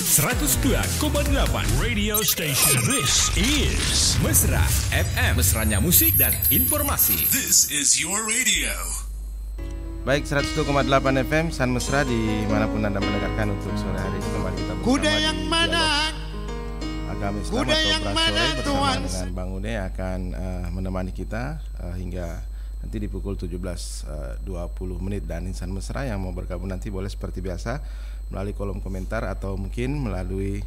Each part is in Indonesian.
102,8 Radio Station. This is Mesra FM. Mesranya musik dan informasi. This is your radio. Baik, 102,8 FM San Mesra dimanapun Anda mendengarkan untuk sore hari ini kembali kita bersama Kuda yang mana? Agama Islam atau Prasore bersama dengan Bang Ude akan menemani kita hingga nanti di pukul 17.20 menit. Dan Insan Mesra yang mau bergabung nanti boleh seperti biasa melalui kolom komentar atau mungkin melalui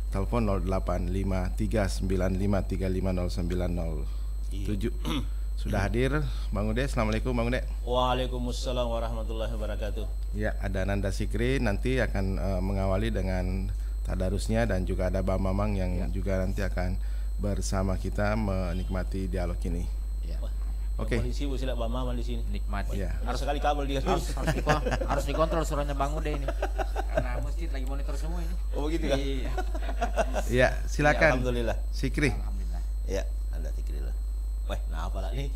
telepon 085395350907. Sudah hadir Bang Ude. Assalamualaikum Bang Ude. Waalaikumsalam warahmatullahi wabarakatuh. Ya, ada Nanda Sikri nanti akan mengawali dengan tadarusnya, dan juga ada Bang Mamang yang juga nanti akan bersama kita menikmati dialog ini. Ya. Oke. Polisi bu sila Bang Mamang di sini. Nikmati. Ya. Harus sekali kabel dia. Harus dikontrol suaranya Bang Ude ini. Karena masjid lagi monitor semua ini. Oh begitu kan? Iya. Ya, silakan. Ya, alhamdulillah. Sikri. Alhamdulillah. Ya, Anda Tikrillah. Wah, nah apa lagi?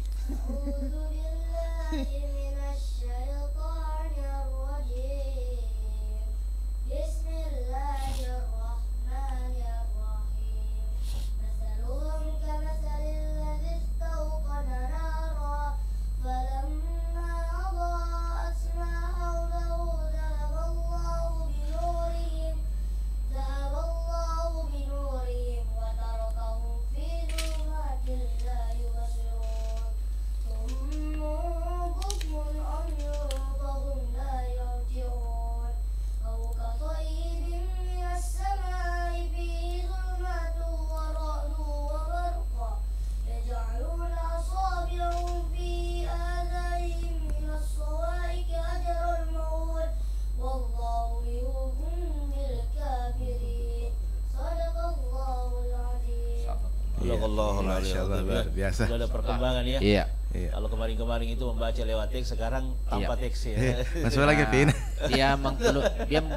Masya Allah, luar biasa. Sudah ada perkembangan ya. Iya. Kalau kemarin-kemarin itu membaca lewat teks, sekarang tanpa teks ya. Masuk lagi Pin. Dia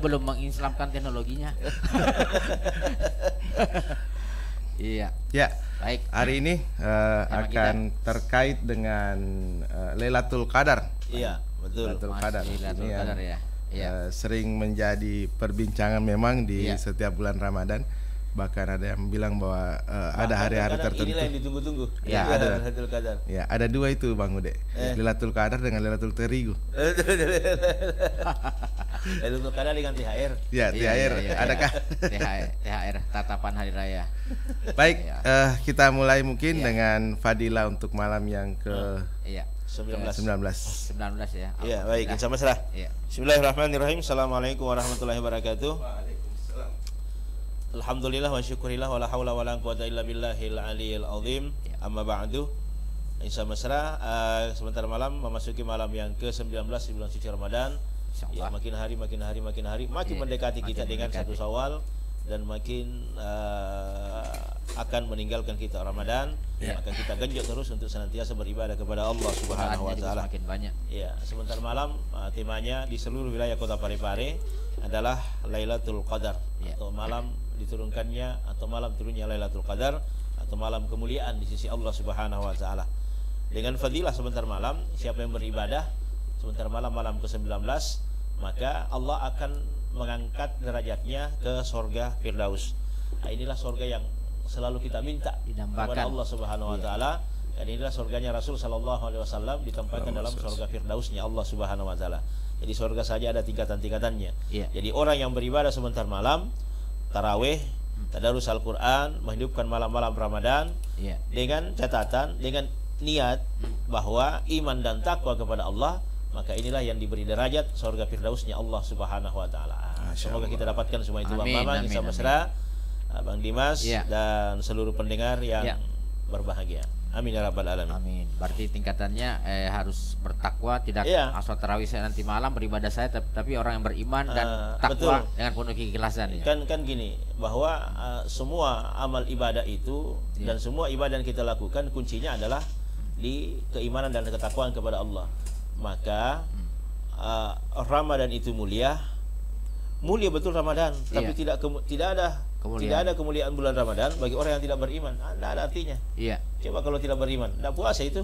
belum mengislamkan teknologinya. Iya. Ya. Baik. Hari ini akan terkait dengan Lailatul Qadar. Iya, betul. Lailatul Qadar. Lailatul Ini Qadar ya. Iya. Sering menjadi perbincangan memang di setiap bulan Ramadan. Bahkan ada yang bilang bahwa ada hari-hari tertentu. Inilah yang ditunggu-tunggu. Ya, ada. Lailatul Qadar. Ya, ada dua itu Bang Ude. Lailatul Qadar dengan Lailatul Terigu. Lailatul Qadar dengan THR. Ya, THR. Adakah? THR tatapan hari raya. Baik, kita mulai mungkin dengan fadilah untuk malam yang ke 19 ya. Ya, baik, insya Allah. Iya. Bismillahirrahmanirrahim. Assalamualaikum warahmatullahi wabarakatuh. Alhamdulillah wa syukurillah wa la hawla wa la quwata illa billahil aliyil azim. Amma ba'du. Insya Mesra, sebentar malam memasuki malam yang ke-19 di bulan suci Ramadan. Ya, makin hari makin mendekati kita dengan satu Syawal, dan makin akan meninggalkan kita Ramadan. Maka kita genjot terus untuk senantiasa beribadah kepada Allah Subhanahu wa taala. Makin banyak. Ya, sebentar malam temanya di seluruh wilayah Kota Parepare adalah Lailatul Qadar, atau malam diturunkannya, atau malam turunnya Lailatul Qadar, atau malam kemuliaan di sisi Allah Subhanahu wa taala. Dengan fadilah sebentar malam, siapa yang beribadah sebentar malam, malam ke-19, maka Allah akan mengangkat derajatnya ke surga Firdaus. Nah, inilah surga yang selalu kita minta kepada Allah Subhanahu wa taala. Dan inilah surganya Rasul sallallahu alaihi wasallam, ditempatkan dalam surga Firdausnya Allah Subhanahu wa taala. Jadi surga saja ada tingkatan-tingkatannya. Jadi orang yang beribadah sebentar malam, tarawih, tadarus Al-Quran, menghidupkan malam-malam Ramadan, dengan catatan, dengan niat bahwa iman dan takwa kepada Allah, maka inilah yang diberi derajat surga Firdausnya Allah Subhanahu wa taala. Semoga kita dapatkan semua itu. Bang Maman, Insya Mesra, Bang Dimas, dan seluruh pendengar yang berbahagia. Amin ya rabbal alamin. Amin. Berarti tingkatannya harus bertakwa, tidak asal tarawih saya nanti malam beribadah saya, tapi orang yang beriman dan takwa dengan penuh keikhlasan. Kan gini, bahwa semua amal ibadah itu dan semua ibadah yang kita lakukan kuncinya adalah di keimanan dan ketakwaan kepada Allah. Maka Ramadan itu mulia betul Ramadan, tapi tidak ada kemuliaan bulan Ramadan bagi orang yang tidak beriman. Tidak ada artinya. Coba kalau tidak beriman, tidak puasa itu.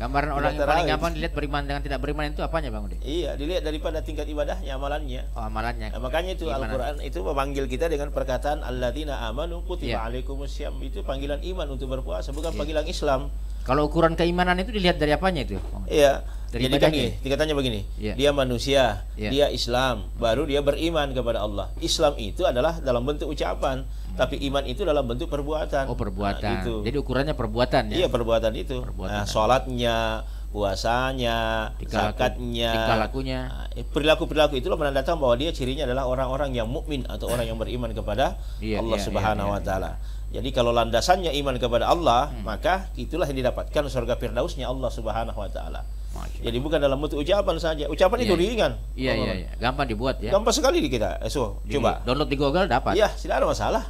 Gambaran orang yang paling gampang dilihat beriman dengan tidak beriman itu apanya Bang Ude? Iya, dilihat daripada tingkat ibadahnya, amalannya. Oh, amalannya. Nah, makanya itu Al-Qur'an itu memanggil kita dengan perkataan alladzina amanu kutiba alaikumusiyam. Itu panggilan iman untuk berpuasa, bukan panggilan Islam. Kalau ukuran keimanan itu dilihat dari apanya itu? Iya. Jadi kan tingkatannya begini. Dia manusia, dia Islam, baru dia beriman kepada Allah. Islam itu adalah dalam bentuk ucapan, tapi iman itu dalam bentuk perbuatan. Oh, perbuatan. Nah, gitu. Jadi ukurannya perbuatan ya. Iya, perbuatan itu. Nah, sholatnya, puasanya, zakatnya, tingkah lakunya. Perilaku-perilaku itulah menandakan bahwa dia cirinya adalah orang-orang yang mukmin atau orang yang beriman kepada Allah Subhanahu wa taala. Jadi kalau landasannya iman kepada Allah, maka itulah yang didapatkan surga firdausnya Allah Subhanahu wa taala. Jadi bukan dalam bentuk ucapan saja. Ucapan itu ringan. Iya. Gampang dibuat ya. Gampang sekali di kita. Coba download di Google dapat. Iya, tidak ada masalah.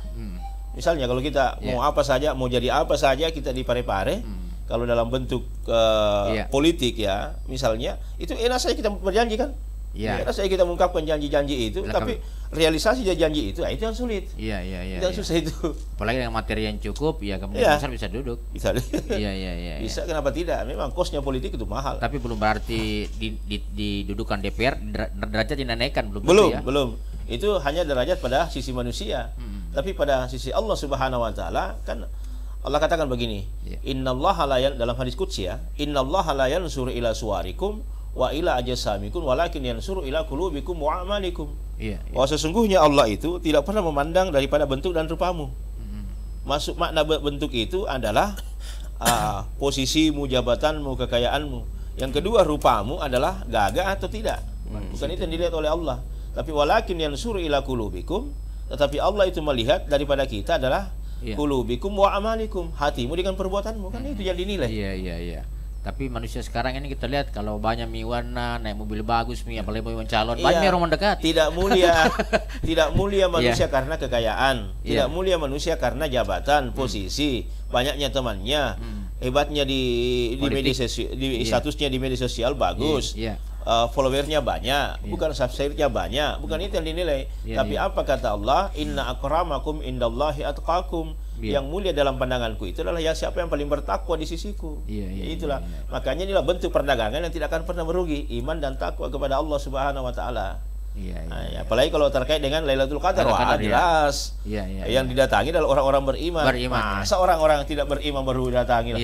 Misalnya kalau kita mau apa saja, mau jadi apa saja, kita di Parepare. Kalau dalam bentuk politik ya, misalnya, itu enak saja kita berjanji kan? Iya. Enak saja kita mengungkapkan janji-janji itu, tapi realisasi janji itu, itu yang sulit. Iya. Itu yang susah itu. Apalagi dengan materi yang cukup, ya kemungkinan besar bisa duduk. Bisa. Iya. Bisa, kenapa tidak? Memang kosnya politik itu mahal. Tapi belum berarti didudukan DPR derajat dinaikkan belum. Itu hanya derajat pada sisi manusia. Tapi pada sisi Allah Subhanahu wa taala kan Allah katakan begini, innallaha la dalam hadis qudsi ya, innallaha la yansuru ila suwarikum wa ila ajsamikum walakin yansuru ila qulubikum wa a'malikum. Bahwa sesungguhnya Allah itu tidak pernah memandang daripada bentuk dan rupamu. Masuk makna bentuk itu adalah posisimu, jabatanmu, kekayaanmu. Yang kedua, rupamu adalah gagah atau tidak. Bukan itu yang dilihat oleh Allah. Tapi walakin yansuru ila qulubikum, tetapi Allah itu melihat daripada kita adalah qulubikum wa amalikum, hatimu dengan perbuatanmu, kan itu yang dinilai. Iya. Tapi manusia sekarang ini kita lihat kalau banyak warna, naik mobil bagus, apalagi mau calon, banyak orang mendekat. Tidak mulia manusia karena kekayaan, tidak mulia manusia karena jabatan, posisi, banyaknya temannya, hebatnya di media sosial, statusnya di media sosial bagus. Followernya banyak, bukan subscribernya banyak, bukan itu yang dinilai. Tapi apa kata Allah? Inna akramakum indallahi atqakum. Yang mulia dalam pandanganku itu adalah siapa yang paling bertakwa di sisiku. Itulah. Makanya inilah bentuk perdagangan yang tidak akan pernah merugi, iman dan takwa kepada Allah Subhanahu wa taala. Apalagi kalau terkait dengan Lailatul Qadar, jelas. Yang didatangi adalah orang-orang beriman. Masa orang-orang tidak beriman baru didatangi?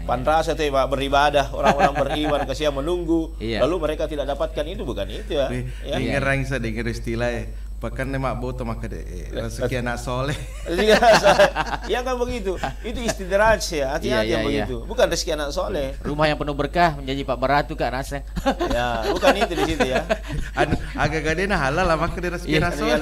Pantas itu beribadah, orang-orang beriman kasihan menunggu, lalu mereka tidak dapatkan itu, bukan itu ya. Dengar saya dengar istilah bahkan nemak boto maka rezeki anak soleh. Ya kan begitu. Itu istidraj ya, hati-hati yang begitu. Bukan rezeki anak soleh. Rumah yang penuh berkah menjadi Pak Baratu Kak Naseng. Ya, bukan itu di situ ya. Agak gede halal lah maka rezeki anak soleh.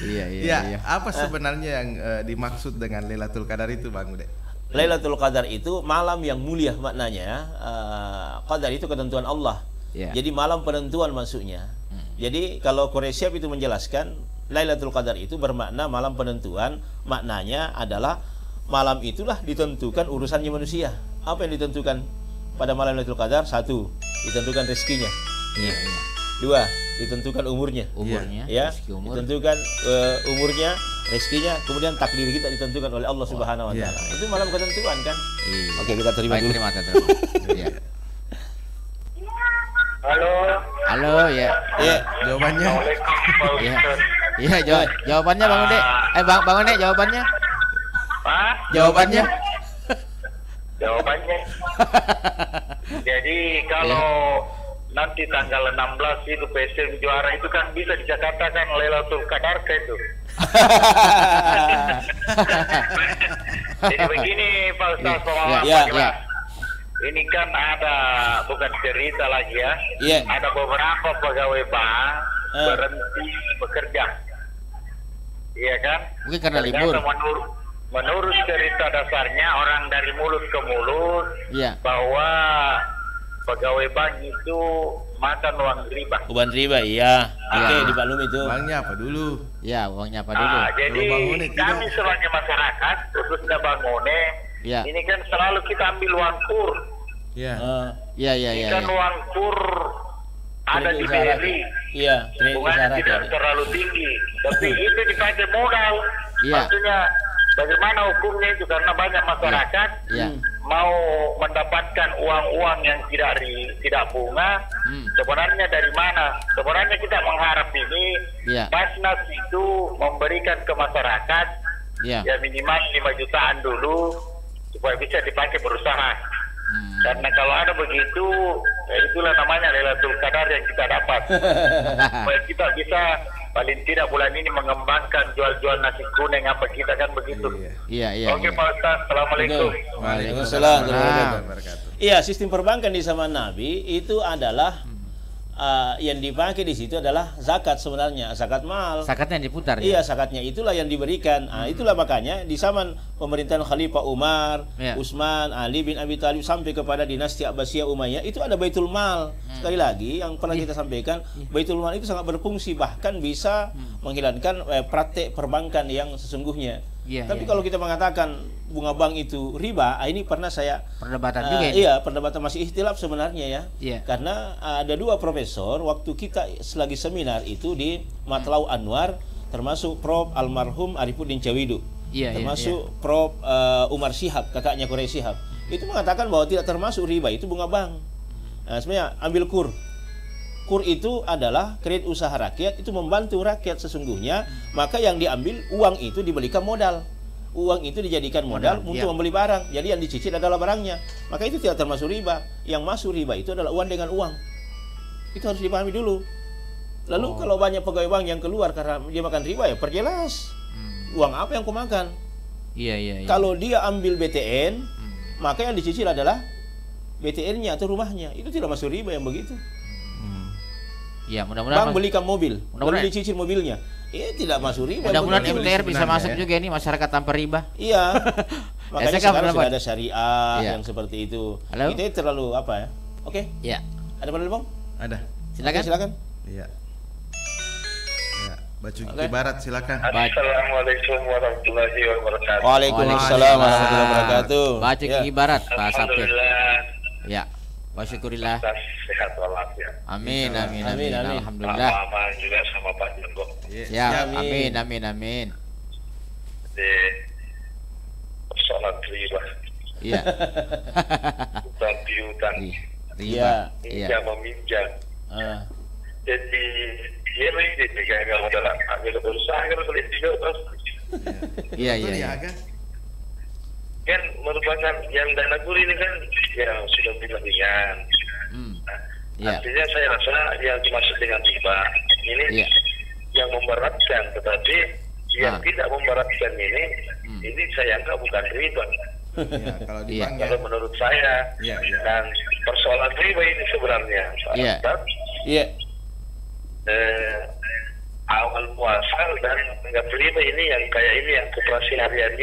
Iya. Apa sebenarnya yang dimaksud dengan Lailatul Qadar itu Bang Ude? Lailatul Qadar itu malam yang mulia maknanya. Qadar itu ketentuan Allah. Jadi malam penentuan maksudnya. Jadi kalau Quraisyab itu menjelaskan Lailatul Qadar itu bermakna malam penentuan, maknanya adalah malam itulah ditentukan urusannya manusia. Apa yang ditentukan pada malam Lailatul Qadar? 1, ditentukan rezekinya. 2, ditentukan umurnya. Ditentukan umurnya, rezekinya, kemudian takdir kita ditentukan oleh Allah Subhanahu wa taala. Itu malam ketentuan kan? Oke, kita terima dulu. Terima kasih. Halo ya. Jawabannya. Jawabannya Bang Ude. Bang Ude jawabannya. Jawabannya. Jadi kalau nanti tanggal 16 itu PSM juara itu kan bisa di Jakarta kan Lailatul Qadar itu. Jadi begini Pak Ustaz, ini kan ada bukan cerita lagi ya. Ada beberapa pegawai bank berhenti bekerja. Iya kan? Mungkin karena libur. Menurut cerita dasarnya orang dari mulut ke mulut bahwa pegawai bank itu makan uang riba. Uang riba, iya. Oke, dimaklumi itu. Uangnya apa dulu? Uangnya apa dulu? Jadi kami sebagai masyarakat, khususnya Bangone, ini kan selalu kita ambil uang kur. Kan uang kur ada di BRI. Bunganya tidak terlalu tinggi, tapi itu dipakai modal. Maksudnya bagaimana hukumnya itu, karena banyak masyarakat mau mendapatkan uang-uang yang tidak bunga. Sebenarnya dari mana? Sebenarnya kita mengharap ini Basnas itu memberikan ke masyarakat ya minimal 5 jutaan dulu supaya bisa dipakai berusaha. Karena kalau ada begitu, ya itulah namanya Lailatul Qadar yang kita dapat. Supaya kita bisa paling tidak bulan ini mengembangkan jual-jual nasi kuning apa kita kan begitu. Iya. Oke Pak Ustaz, Assalamualaikum. Waalaikumsalam. Iya, sistem perbankan di zaman Nabi itu adalah yang dipakai di situ adalah zakat sebenarnya, zakat mal. Zakatnya yang diputar. Iya, zakatnya itulah yang diberikan. Itulah makanya di zaman pemerintahan Khalifah Umar, Utsman, Ali bin Abi Thalib sampai kepada dinasti Abbasiyah Umayyah itu ada Baitul Mal. Sekali lagi yang pernah kita sampaikan, Baitul Mal itu sangat berfungsi, bahkan bisa menghilangkan praktek perbankan yang sesungguhnya. Tapi kalau kita mengatakan bunga bank itu riba, ini pernah saya perdebatan juga ini. Iya, perdebatan masih ikhtilaf sebenarnya ya. Karena ada 2 profesor waktu kita selagi seminar itu di Matlau Anwar, termasuk Prof almarhum Arifuddin Cawidu, termasuk Prof Umar Syihab, kakaknya Quraish Syihab, itu mengatakan bahwa tidak termasuk riba itu bunga bank. Sebenarnya ambil kur itu adalah kredit usaha rakyat, itu membantu rakyat sesungguhnya, maka yang diambil uang itu dibelikan modal. Uang itu dijadikan modal untuk membeli barang. Jadi yang dicicil adalah barangnya. Maka itu tidak termasuk riba. Yang masuk riba itu adalah uang dengan uang. Itu harus dipahami dulu. Lalu kalau banyak pegawai bank yang keluar karena dia makan riba, ya perjelas. Uang apa yang kau makan? Iya. Kalau dia ambil BTN, maka yang dicicil adalah BTN-nya atau rumahnya. Itu tidak masuk riba yang begitu. Ya, mudah-mudahan Bang belikan mobil, lalu dicicil mobilnya. Tidak masuk riba. Mudah-mudahan MTR bisa masuk juga ini masyarakat tanpa riba. Iya. Makanya sekarang sudah ada syariah yang seperti itu. Halo? Itu terlalu apa ya? Oke. Iya. Ada apa Bang? Ada. Silakan. Iya. Ya, Baju Barat silakan. Assalamualaikum warahmatullahi wabarakatuh. Waalaikumsalam warahmatullahi wabarakatuh. Baju Gigi Barat, Pak Sapir. Alhamdulillah. Ya. Wasyukurillah. Sehat walafiat. Amin. Alhamdulillah. Sama juga sama Pak Joko. Ya, amin. Di persoalan riba. Iya. Utang piutang. Riba. Minjam meminjam. Jadi dia ini kayak adalah ambil berusaha kan boleh juga terus. Iya. Kan merupakan yang dana guri ini kan yang sudah berlebihan. Artinya saya rasa yang dimaksud dengan riba ini yang memberatkan, tetapi yang tidak memberatkan ini saya anggap bukan riba. Kalau menurut saya, dan persoalan riba ini sebenarnya awal muasal dan anggap riba ini yang kayak ini yang koperasi harian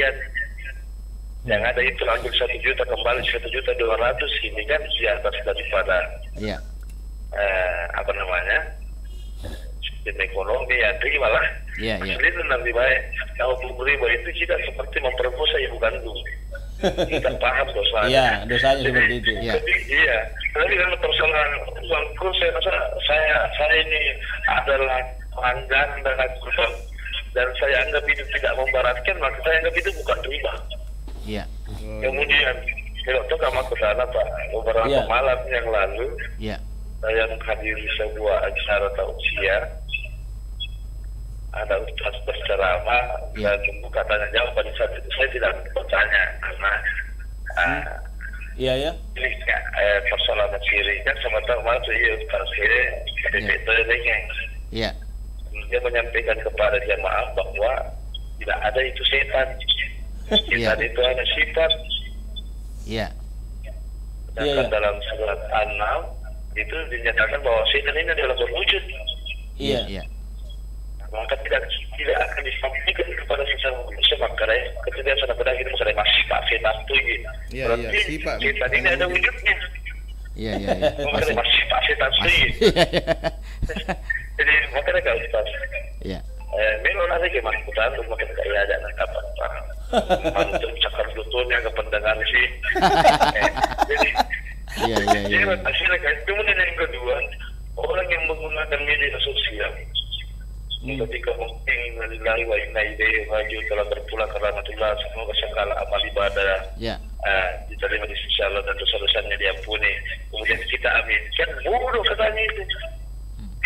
yang ada itu ambil 1 juta kembali 1.200.000 ini kan di atas daripada sistem ekonomi yang riba lah. Itu nanti baik. Kalau riba itu tidak seperti memperkosa ibu kandung. Kita paham dosanya. Iya, dosanya seperti itu. Iya. Tapi kalau persoalan uangku, saya rasa saya ini adalah pelanggan dan saya anggap itu tidak memberatkan, maka saya anggap itu bukan riba. Iya. Kemudian kalau sama ke sana Pak, beberapa malam yang lalu saya menghadiri sebuah acara tausiah, ada ustaz berceramah dan membuka tanya jawab. Pada saat itu saya tidak bertanya karena ini persoalan syirik kan sama tahu masuk ustaz syirik dia menyampaikan kepada jamaah bahwa tidak ada itu setan. Setan itu hanya sifat. Dan dalam surat An-Nahl itu dinyatakan bahwa setan ini adalah berwujud. Maka tidak akan disampaikan kepada sesama manusia, maka ketika sana berakhir maka masih Pak setan itu berarti setan ini ada wujudnya. Maka masih Pak setan itu. Jadi makanya kalau Ustaz memang ada kemasukan untuk makin kaya ada kapan mantul cakar lututnya ke pendengar sih. Jadi hasilnya kan. Kemudian yang kedua, orang yang menggunakan media sosial ketika mungkin lillahi wa inna ilaihi raji'un telah berpulang ke rahmatullah, semoga segala amal ibadah diterima di sisi Allah dan dosa-dosanya diampuni. Kemudian kita amin. Kan bodoh katanya itu.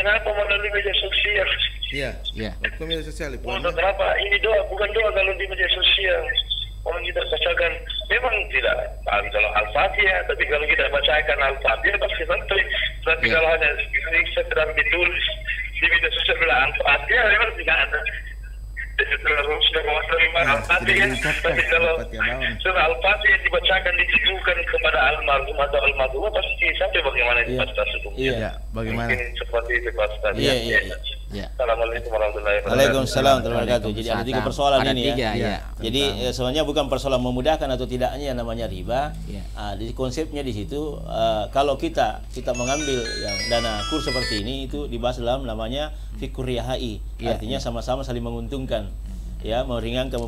Kenapa melalui media sosial? Iya. Waktu media sosial itu. Kenapa ini doa bukan doa kalau di media sosial? Orang kita bacakan memang tidak paham kalau Al-Fatihah, tapi kalau kita bacakan Al-Fatihah pasti santai. Tapi kalau hanya sekedar ditulis di media sosial bilang Al-Fatihah memang tidak ada. Sudah menerima Al-Fatihah, tapi kalau surah Al-Fatihah dibacakan ditujukan kepada almarhum atau almarhumah pasti sampai bagaimana itu Pak Ustaz? Iya, bagaimana? Mungkin seperti itu Pak Ustaz. Iya. Assalamualaikum warahmatullahi wabarakatuh. Waalaikumsalam warahmatullahi wabarakatuh. Jadi ada 3 persoalan ini ya. Jadi sebenarnya bukan persoalan memudahkan atau tidaknya namanya riba. Jadi konsepnya di situ kalau kita mengambil yang dana kur seperti ini itu dibahas dalam namanya fikur riyahai. Artinya sama-sama saling menguntungkan. Ya, meringankan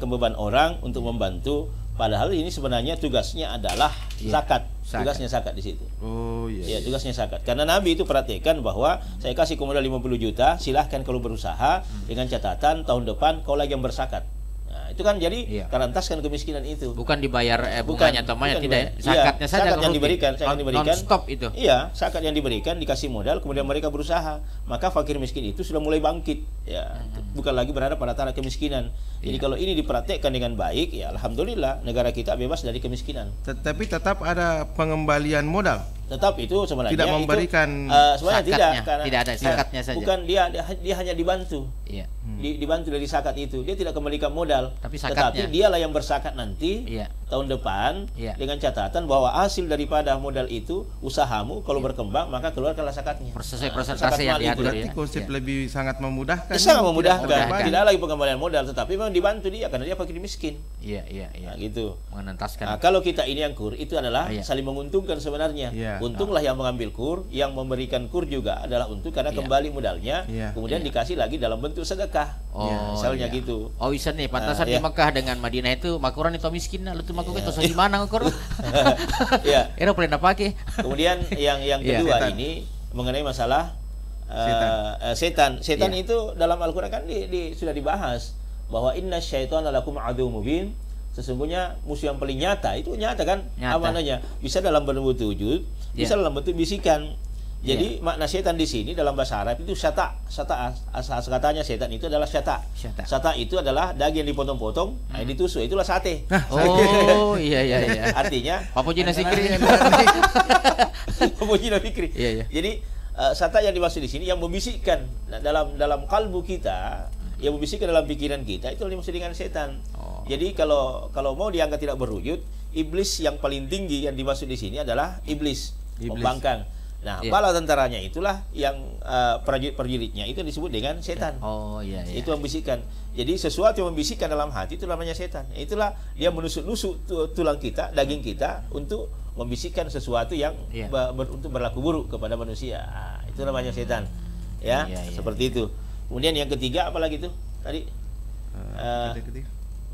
beban orang untuk membantu. Padahal ini sebenarnya tugasnya adalah zakat. Tugasnya zakat di situ. Oh iya. Ya, tugasnya zakat. Karena Nabi itu perhatikan bahwa saya kasih modal 50 juta, silahkan kalau berusaha dengan catatan tahun depan kau lagi yang berzakat. Nah, itu kan jadi karantaskan kemiskinan itu. Bukan dibayar bunganya atau tidak ya. Zakatnya saja zakat yang diberikan, non-stop itu. Iya, zakat yang diberikan dikasih modal kemudian mereka berusaha. Maka fakir miskin itu sudah mulai bangkit. Ya, bukan lagi berada pada taraf kemiskinan. Jadi kalau ini diperhatikan dengan baik, ya alhamdulillah negara kita bebas dari kemiskinan. Tetapi tetap ada pengembalian modal. Tetap itu sebenarnya tidak memberikan sebenarnya tidak, karena tidak ada zakatnya saja. Bukan dia hanya dibantu. Iya. Dibantu dari zakat itu. Dia tidak kembalikan modal. Tetapi dialah yang berzakat nanti tahun depan dengan catatan bahwa hasil daripada modal itu usahamu kalau berkembang maka keluarkanlah zakatnya. Sesuai persentase yang diatur ya. Konsep lebih sangat memudahkan. Sangat memudahkan. Tidak lagi pengembalian modal tetapi memang dibantu dia karena dia fakir miskin. Iya. Nah, gitu. Mengentaskan. Nah, kalau kita ini yang kur itu adalah saling menguntungkan sebenarnya. Untunglah yang mengambil kur, yang memberikan kur juga adalah untung karena kembali modalnya, kemudian dikasih lagi dalam bentuk sedekah. Misalnya gitu. Oh bisa nih, pantasan di Mekah dengan Madinah itu makuran itu miskin, lalu tuh makuran itu di mana ngukur? Era boleh pakai. Kemudian yang kedua ini mengenai masalah setan. Setan itu dalam Al-Qur'an kan sudah dibahas bahwa inna syaitana lakum adu mubin. Sesungguhnya musuh yang paling nyata itu nyata kan amanahnya bisa dalam bentuk wujud, bisa dalam bentuk bisikan. Jadi makna setan di sini dalam bahasa Arab itu syata. Asal katanya setan itu adalah syata. Syata itu adalah daging yang dipotong-potong, yang ditusuk itulah sate. Oh iya. Artinya Papujina Fikri. Papujina Fikri. Iya. Jadi syata yang dimaksud di sini yang membisikkan dalam kalbu kita, yang membisikkan dalam pikiran kita itu dimaksud dengan setan. Jadi kalau mau dianggap tidak berwujud, iblis yang paling tinggi yang dimaksud di sini adalah iblis. Pembangkang. Nah, bala tentaranya itulah yang prajurit-prajuritnya itu disebut dengan setan. Oh iya. Itu membisikkan. Jadi sesuatu yang membisikkan dalam hati itu namanya setan. Itulah dia menusuk-nusuk tulang kita, daging kita untuk membisikkan sesuatu yang untuk berlaku buruk kepada manusia. Nah, itu namanya setan. Ya, seperti itu. Kemudian yang ketiga apalagi itu? Tadi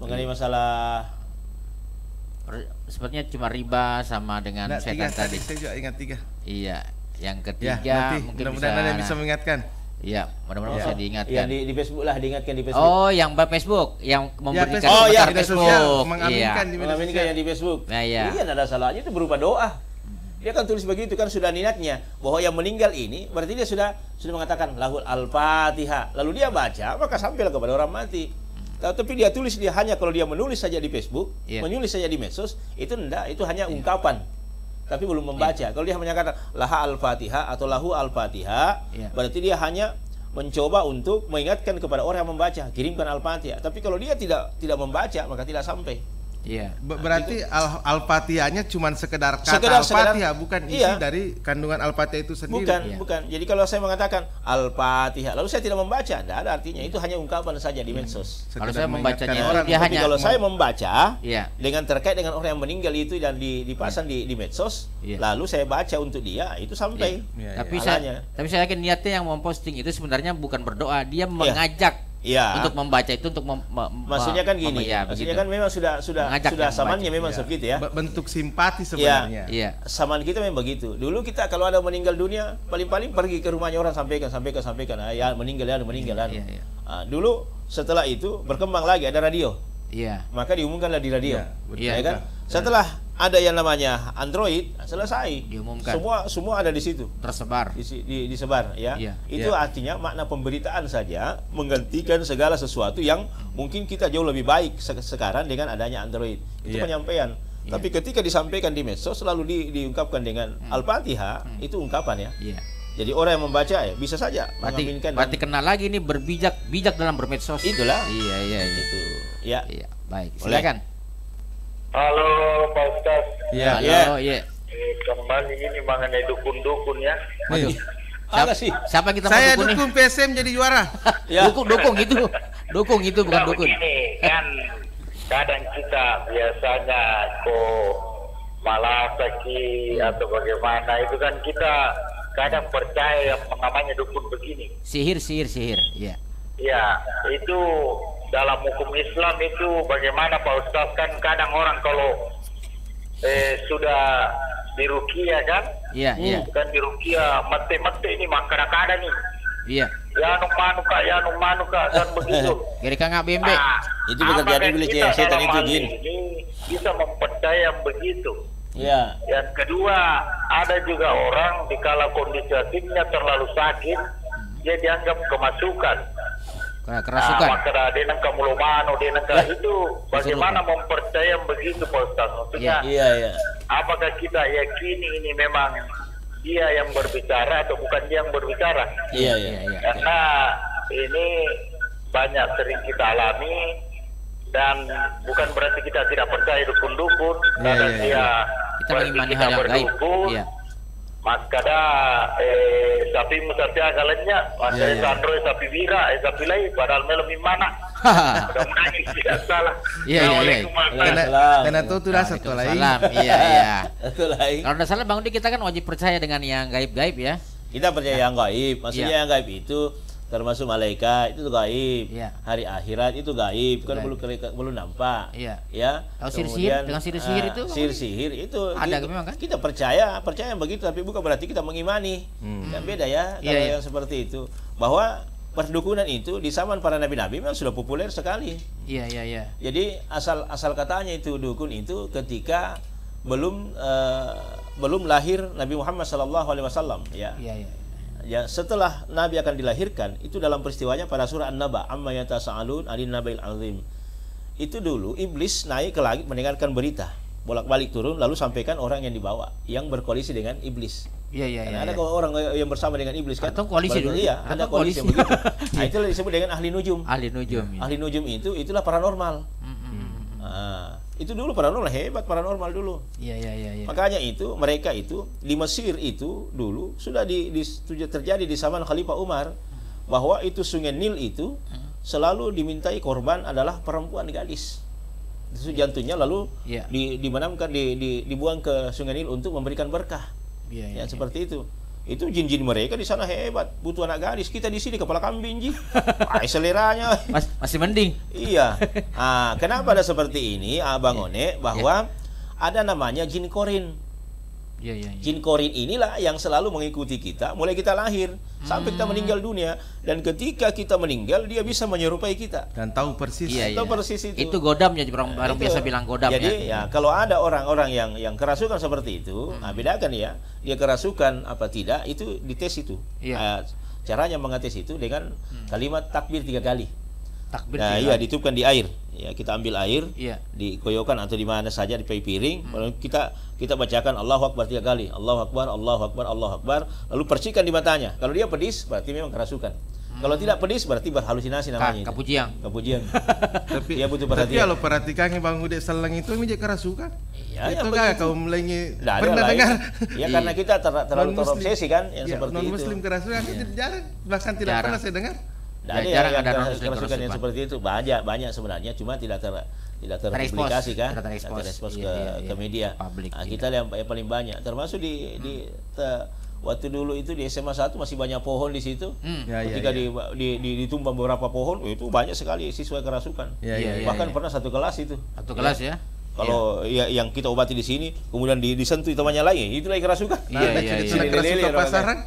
mengenai masalah sepertinya cuma riba sama dengan setan tadi. Saya juga ingat 3. Iya, yang ketiga mungkin mudah-mudahan Anda bisa mengingatkan. Iya, mudah-mudahan bisa diingatkan. Di Facebook lah, diingatkan di Facebook. Oh, yang Facebook, yang memberikan Facebook, mengaminkan di media sosial. Yang di Facebook. Nah, iya. Iya, ada salahnya itu berupa doa. Dia kan tulis begitu kan sudah niatnya bahwa yang meninggal ini berarti dia sudah mengatakan lahul al-Fatihah. Lalu dia baca, maka sampailah kepada orang mati. Tapi dia tulis dia hanya kalau dia menulis saja di Facebook, menulis saja di medsos, itu enggak, itu hanya ungkapan. Tapi belum membaca. Kalau dia menyatakan laha al-Fatihah atau lahu al-Fatihah, berarti dia hanya mencoba untuk mengingatkan kepada orang yang membaca, kirimkan al-Fatihah. Tapi kalau dia tidak membaca, maka tidak sampai. Iya. Berarti al-Fatihahnya cuma sekedar kata al-Fatihah, bukan isi dari kandungan al-Fatihah itu sendiri. Bukan. Jadi kalau saya mengatakan al-Fatihah, lalu saya tidak membaca, tidak ada artinya. Itu hanya ungkapan saja di medsos. Kalau saya membacanya dia hanya kalau saya membaca dengan terkait dengan orang yang meninggal itu dan dipasang di medsos, lalu saya baca untuk dia, itu sampai. Tapi saya yakin niatnya yang memposting itu sebenarnya bukan berdoa, dia mengajak Untuk membaca itu untuk maksudnya kan gini. Maksudnya kan memang sudah samannya memang seperti ya. Bentuk simpati sebenarnya. Iya. Saman kita memang begitu. Dulu kita kalau ada meninggal dunia, paling-paling pergi ke rumahnya orang sampaikan. Ya meninggal. Dulu setelah itu berkembang lagi ada radio. Iya. Maka diumumkanlah di radio. Iya kan? Setelah ada yang namanya Android, selesai. Diumumkan. Semua ada di situ. Tersebar. Disebar ya. Itu artinya makna pemberitaan saja menggantikan segala sesuatu yang mungkin kita jauh lebih baik sekarang dengan adanya Android. Itu penyampaian. Tapi ketika disampaikan di medsos selalu diungkapkan dengan Al-Fatihah, itu ungkapan ya. Jadi orang yang membaca bisa saja mengaminkan. Berarti kenal lagi ini bijak dalam bermedsos. Itulah. Iya. Itu. Ya. Baik. Silakan. Halo Pak Ustaz. Halo. Kembali ini mengenai dukun-dukun ya. Siapa kita Saya dukun PSM jadi juara. Dukung itu bukan dukun. Ini kan kadang kita biasanya malasaki atau bagaimana itu kan kita kadang percaya yang namanya dukun begini. Sihir. Iya. Ya, itu dalam hukum Islam itu bagaimana Pak Ustaz, kan kadang orang kalau sudah diruqyah kan? Iya. Kan diruqyah mati ini makada nih. Iya. Ya numanuka kan begitu. Gerika nggak bembe. Itu bisa terjadi bila setan itu jin. Ini bisa mempercaya begitu. Iya. Yang kedua, ada juga orang dikala kondisi hatinya terlalu sakit, dia dianggap kemasukan. Kerasukan. Maka dia nangka mulumano, dia nangka itu bagaimana mempercaya begitu Pak Ustaz? Maksudnya, apakah kita yakini ini memang dia yang berbicara atau bukan dia yang berbicara? Iya. Karena ini banyak sering kita alami, dan bukan berarti kita tidak percaya dukun-dukun, karena dia kita mengimani hal yang gaib. Maka sapi musafia kalanya, maka Sandro sapi bira, sapi lain, padahal melem mana? Mudah-mudahan tidak salah. Iya. Karena itu sudah satu lain. Iya. Kalau tidak salah Bang Udi, kita kan wajib percaya dengan yang gaib-gaib ya. Kita percaya yang gaib, maksudnya yang gaib itu termasuk malaikat itu gaib, hari akhirat itu gaib, kan belum nampak. Ya. Kalau sihir dengan sihir itu? Sihir itu ada memang kan? Kita percaya yang begitu, tapi bukan berarti kita mengimani. Kan beda ya kalau yang seperti itu. Bahwa perdukunan itu di zaman para nabi-nabi memang sudah populer sekali. Iya. Jadi asal katanya itu dukun itu ketika belum lahir Nabi Muhammad SAW ya. Iya. Ya, setelah Nabi akan dilahirkan, itu dalam peristiwanya pada surah An-Naba, amma yatasaalun 'anil nabail azim. Itu dulu iblis naik ke langit mendengarkan berita, bolak-balik turun lalu sampaikan orang yang dibawa yang berkoalisi dengan iblis. Iya. Ada orang yang bersama dengan iblis kan? Atau koalisi dulu. Iya, ada koalisi yang begitu. Nah, itu disebut dengan ahli nujum. Ahli nujum. Ahli nujum itulah paranormal. Itu dulu paranormal, hebat paranormal dulu. Iya. Makanya mereka itu di Mesir itu dulu sudah terjadi di zaman Khalifah Umar, bahwa itu Sungai Nil itu selalu dimintai korban adalah perempuan gadis. Itu jantungnya lalu dimanamkan dibuang ke Sungai Nil untuk memberikan berkah. Yang seperti itu. Itu jin-jin mereka di sana hebat, butuh anak gadis. Kita di sini kepala kambing, seleranya. Masih mending. Iya. Kenapa ada seperti ini, Abang One? Bahwa ada namanya jin korin. Iya. Jin korin inilah yang selalu mengikuti kita mulai kita lahir sampai kita meninggal dunia, dan ketika kita meninggal dia bisa menyerupai kita dan tahu persis. Tahu persis itu. Itu godamnya, orang biasa bilang godam. Jadi kalau ada orang-orang yang kerasukan seperti itu, bedakan ya, dia kerasukan apa tidak, itu dites itu. Caranya mengetes itu dengan kalimat takbir 3 kali. Ditiupkan di air. Ya, kita ambil air, dikoyokkan atau di mana saja di piring, lalu kita bacakan Allahu Akbar 3 kali. Allahu Akbar, Allahu Akbar, Allahu Akbar, lalu percikan di matanya. Kalau dia pedis berarti memang kerasukan. Kalau tidak pedis berarti berhalusinasi namanya. Kapujian. Tapi dia butuh perhatian. Tapi kalau perhatikan Bang Ude Seleng itu menjadi kerasukan. Iya, itu kan kaum melengi pernah dengar. Ya karena kita terlalu terobsesi kan yang seperti itu. Non-muslim kerasukan itu jarang, bahkan tidak pernah saya dengar. Jarang ada kerasukan yang seperti itu. Banyak sebenarnya, cuma tidak terpublikasi kan, terekspos ke media. Public, kita yang paling banyak, termasuk di waktu dulu itu di SMA 1 masih banyak pohon di situ. Ketika ditumbang beberapa pohon, itu banyak sekali siswa kerasukan. Bahkan pernah satu kelas itu. Satu kelas ya. Kalau yang kita obati di sini, kemudian disentuh temannya lagi, itu lagi kerasukan. Kerasukan pasaran.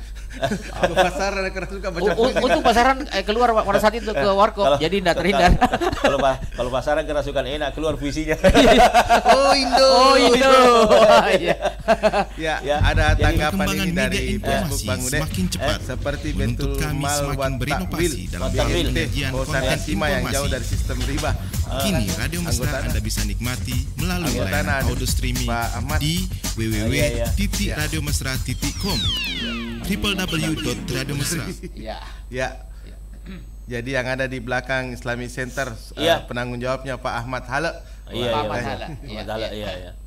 Pasaran kerasukan baca. Untuk pasaran keluar pada saat itu ke warkop, jadi tidak terhindar. Kalau pasaran kerasukan enak, keluar puisinya. Oh Indo. Ya, ada tanggapan ini dari Facebook Bang Ude. Seperti betul mal wattakwil bosan sima yang jauh dari sistem riba. Kini Radio Mesra Anda bisa nikmati melalui layanan audio streaming di www.radiomesra.com www.radiomesra. Ya. Jadi yang ada di belakang Islamic Center penanggung jawabnya Pak Ahmad Hala. Iya.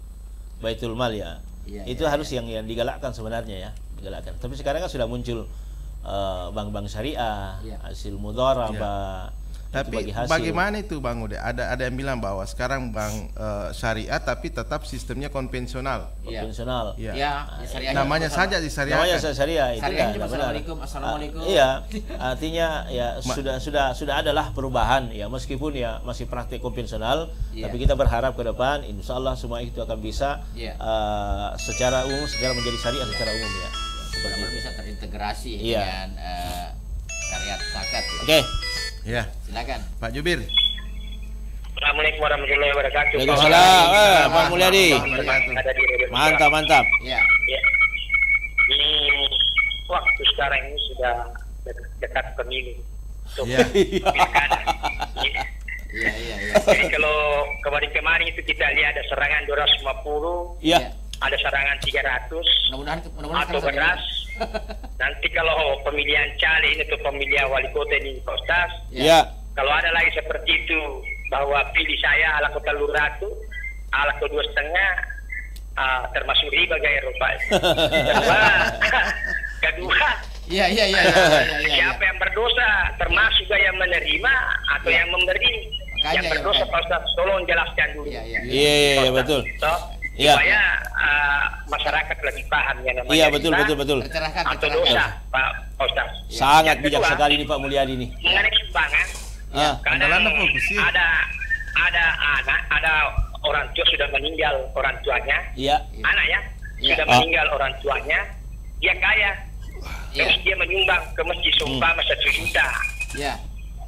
Baitul Mal ya. Itu harus yang digalakkan sebenarnya ya, digalakkan. Tapi sekarang kan sudah muncul bank-bank syariah, hasil mudharabah. Tapi bagaimana itu Bang Ude? Ada yang bilang bahwa sekarang bank syariah tapi tetap sistemnya konvensional. Konvensional. Namanya saja disyariahkan. Namanya syariah itu kan. Assalamualaikum. Iya. Artinya ya sudah adalah perubahan ya, meskipun ya masih praktik konvensional, tapi kita berharap ke depan insya Allah semua itu akan bisa secara umum, secara menjadi syariah secara umum ya. Seperti itu bisa terintegrasi dengan syariat zakat. Oke. Ya, silakan Pak Jubir. Assalamualaikum warahmatullahi wabarakatuh. Waalaikumsalam, Pak Mulyadi. Mantap. Ya. Ini waktu sekarang ini sudah dekat pemilu. Iya. Jadi kalau kemarin itu kita lihat ada serangan 250. Iya. Ada serangan 300. Mudah-mudahan atau beras. Nanti kalau pemilihan caleg atau pemilihan wali kota ini Pak Ustaz, kalau ada lagi seperti itu bahwa pilih saya ala kota lurah itu ala ke2,5 termasuk riba gaya Eropa. Kedua, siapa yang berdosa termasuk yang menerima atau yang memberi. Yang berdosa Pak Ustaz, tolong jelaskan dulu. Iya betul. Supaya masyarakat lebih paham ya namanya. Iya betul. Atau dosa Pak Ustaz. Sangat bijak sekali nih Pak Mulyadi nih. Mengenai sumbangan, kadang ada orang tua sudah meninggal orang tuanya. Anaknya sudah meninggal orang tuanya. Dia kaya, terus dia menyumbang ke masjid seumpama 1 juta.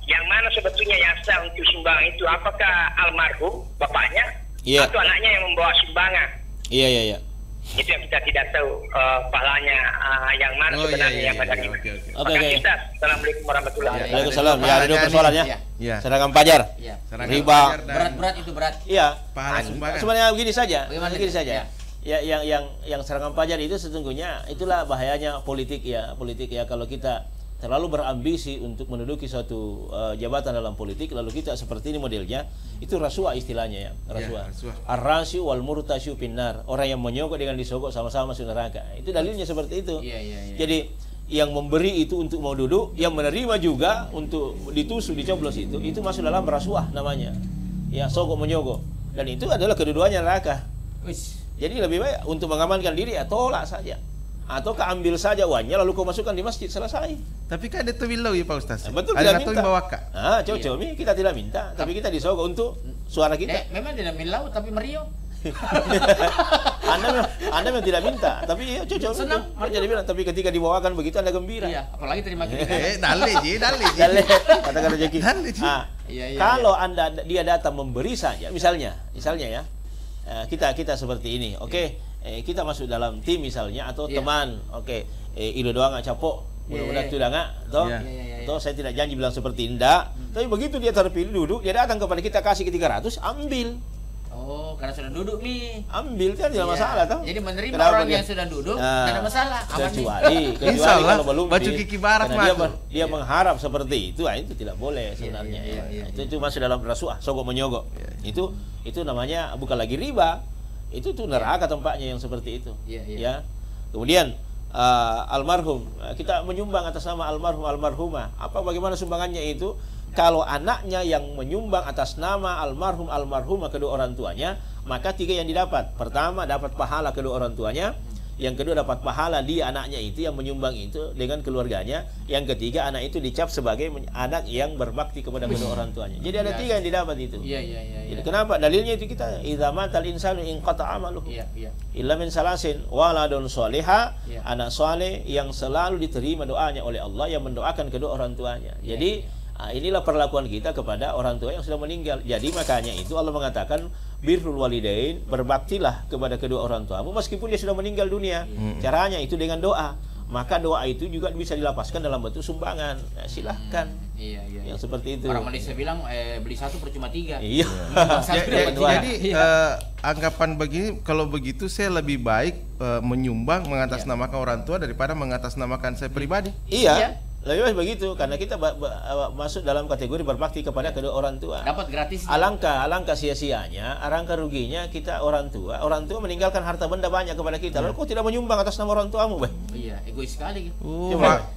Yang mana sebetulnya yang sah untuk sumbangan itu? Apakah almarhum bapaknya? Atau anaknya yang membawa sumbangan. Iya. Itu yang kita tidak tahu pahalanya yang mana sebenarnya yang menerima. Oke. Assalamualaikum warahmatullahi wabarakatuh. Waalaikumsalam. Ya, ada persoalannya. Serangan pajar. Riba. Berat itu berat. Iya. Pahala sumbangan. Sebenarnya begini saja. Yang serangan pajar itu sesungguhnya itulah bahayanya politik ya kalau kita terlalu berambisi untuk menduduki suatu jabatan dalam politik, lalu kita seperti ini modelnya, itu rasuah istilahnya ya, rasuah. Ar-rasyu wal murtasyu finnar, orang yang menyogok dengan disogok sama-sama masuk neraka. Itu dalilnya seperti itu. Jadi yang memberi itu untuk mau duduk, yang menerima juga untuk ditusuk, dicoblos itu masuk dalam rasuah namanya. Ya, sogok menyogok. Dan itu adalah kedua-duanya neraka. Jadi lebih baik untuk mengamankan diri ya tolak saja. Atau ambil saja uangnya lalu kau masukkan di masjid, selesai. Tapi kan ada tuwilau ya Pak Ustaz. Betul, ada tidak minta. bawa kak. Kita tidak minta, tapi kita disogok untuk suara kita. Memang tidak milau tapi meriah. Anda memang tidak minta, tapi ya cocok. Senang. Jadi bilang, tapi ketika dibawakan begitu Anda gembira. Iya, apalagi terima kritik. Dale. Katakan rezeki. Kalau dia datang memberi saja, misalnya ya, kita seperti ini, oke. Kita masuk dalam tim misalnya atau teman, Ido doang nggak capok, mudah-mudahan itu udah nggak, toh saya tidak janji bilang seperti indah, tapi begitu dia terpilih duduk, dia datang kepada kita kasih ke 300, ambil. Oh, karena sudah duduk nih. Ambil kan tidak masalah toh. Jadi menerima orang yang sudah duduk tidak ada masalah. Kecuali kalau belum baju Kiki Barat dia mengharap seperti itu tidak boleh sebenarnya. Itu masuk dalam rasuah, sogok menyogok. Itu namanya bukan lagi riba. Itu tuh neraka tempatnya yang seperti itu. Ya. Kemudian almarhum, kita menyumbang atas nama almarhumah. Bagaimana sumbangannya itu? Kalau anaknya yang menyumbang atas nama almarhumah kedua orang tuanya, maka 3 yang didapat. Pertama, dapat pahala kedua orang tuanya. yang kedua dapat pahala dia anaknya itu yang menyumbang itu dengan keluarganya, yang ketiga anak itu dicap sebagai anak yang berbakti kepada kedua orang tuanya. Jadi ada 3 yang didapat itu. Jadi kenapa? Dalilnya itu kita idza matal insanu inqata amaluhu illa min salasin waladun sholiha, anak saleh yang selalu diterima doanya oleh Allah, yang mendoakan kedua orang tuanya. Jadi inilah perlakuan kita kepada orang tua yang sudah meninggal. Jadi makanya itu Allah mengatakan birrul walidain, berbaktilah kepada kedua orang tuamu meskipun dia sudah meninggal dunia. Caranya itu dengan doa. Maka doa itu juga bisa dilapaskan dalam bentuk sumbangan. Silahkan. Yang seperti itu. Orang Malaysia bilang beli 1 percuma 3. Jadi anggapan begini, kalau begitu saya lebih baik menyumbang mengatasnamakan orang tua daripada mengatasnamakan saya pribadi. Lebih baik begitu, karena kita masuk dalam kategori berbakti kepada kedua orang tua. Dapat gratis. Alangkah sia-sianya, alangkah ruginya kita orang tua meninggalkan harta benda banyak kepada kita. Lalu kau tidak menyumbang atas nama orang tuamu, egois sekali.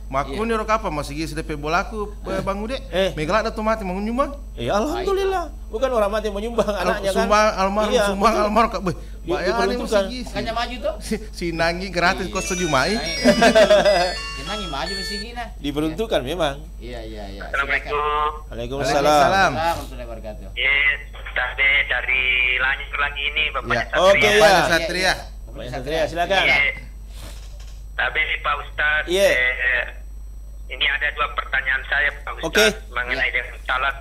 Makun ni apa masih gisi DP bolaku Bang Ude. Megala tu mati mau nyumbang? Alhamdulillah. Bukan orang mati menyumbang anaknya kan. Sumbang almarhum kak. Makanya maju tuh. Si Nangi gratis kos sejumai. Nangi maju mesti gina. Diperuntukkan memang. Iya. Assalamualaikum. Waalaikumsalam. Tadi dari lanjut lagi ini Bapak Satria. Bapak Satria silakan. Tapi Pak Ustadz, ini ada 2 pertanyaan saya Pak Ustadz mengenai dengan salat.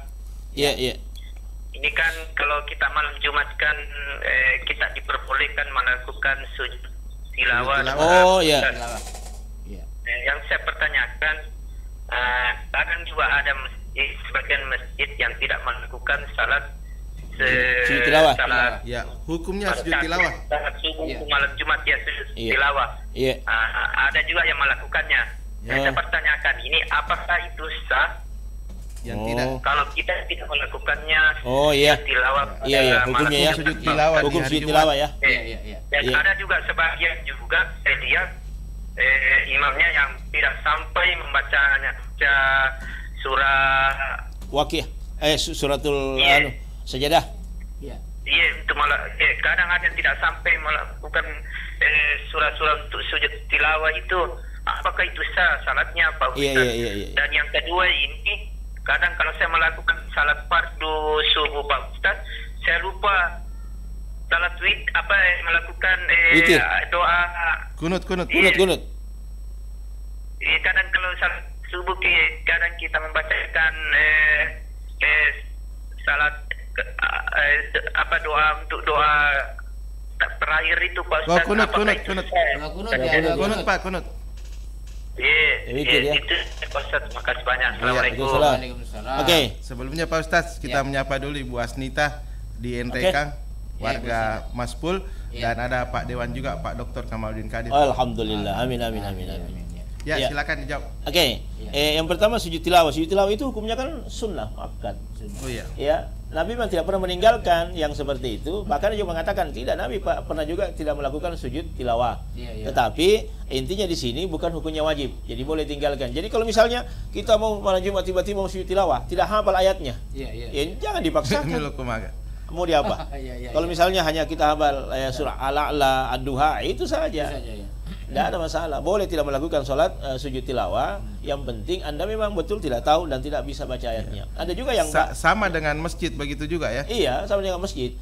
Ini kan kalau kita malam Jumat kan kita diperbolehkan melakukan sujud tilawah. Yang saya pertanyakan, kadang juga ada sebagian masjid yang tidak melakukan salat sujud tilawah. Hukumnya sujud tilawah. Salat subuh malam Jumat sujud tilawah. Ada juga yang melakukannya. Saya pertanyakan, ini apakah itu sah? Yang tidak. Kalau kita tidak melakukannya tilawah. Hukumnya sujud tilawah. Hukum sujud tilawah ya. Dan ada juga sebagian juga saya lihat imamnya yang tidak sampai membacanya surah Waqiah, suratul Sajadah. Itu malah kadang ada yang tidak sampai melakukan surah-surah untuk sujud tilawah itu. Apakah itu sah salatnya Pak Ustaz? Dan yang kedua ini, kadang kalau saya melakukan salat fardu subuh Pak Ustaz, saya lupa salat melakukan doa kunut. Kadang kalau salat subuh kadang kita membacakan salat doa untuk doa terakhir itu Pak Ustaz. Kunut Pak. Itu Pak Ustaz, makasih banyak. Assalamualaikum. Sebelumnya Pak Ustaz, kita menyapa dulu Ibu Asnita di Enrekang, warga Maspul, dan ada Pak Dewan juga, Pak Dr. Kamaludin Kadir. Alhamdulillah. Amin. Silakan dijawab. Yang pertama sujud tilawah. Sujud tilawah itu hukumnya kan sunnah, maafkan. Nabi memang tidak pernah meninggalkan yang seperti itu. Bahkan dia mengatakan tidak, Nabi pernah juga tidak melakukan sujud tilawah. Tetapi intinya di sini bukan hukumnya wajib. Jadi boleh tinggalkan. Jadi kalau misalnya kita mau malam Jumat tiba-tiba mau sujud tilawah, tidak hafal ayatnya, jangan dipaksakan. Mau di apa? Kalau misalnya hanya kita hafal surah Al-A'la, Ad-Duha, itu saja. Tidak ada masalah, boleh tidak melakukan sholat sujud tilawah. Yang penting Anda memang betul tidak tahu dan tidak bisa baca ayatnya. Ada juga yang sama dengan masjid begitu juga ya? Iya, sama dengan masjid.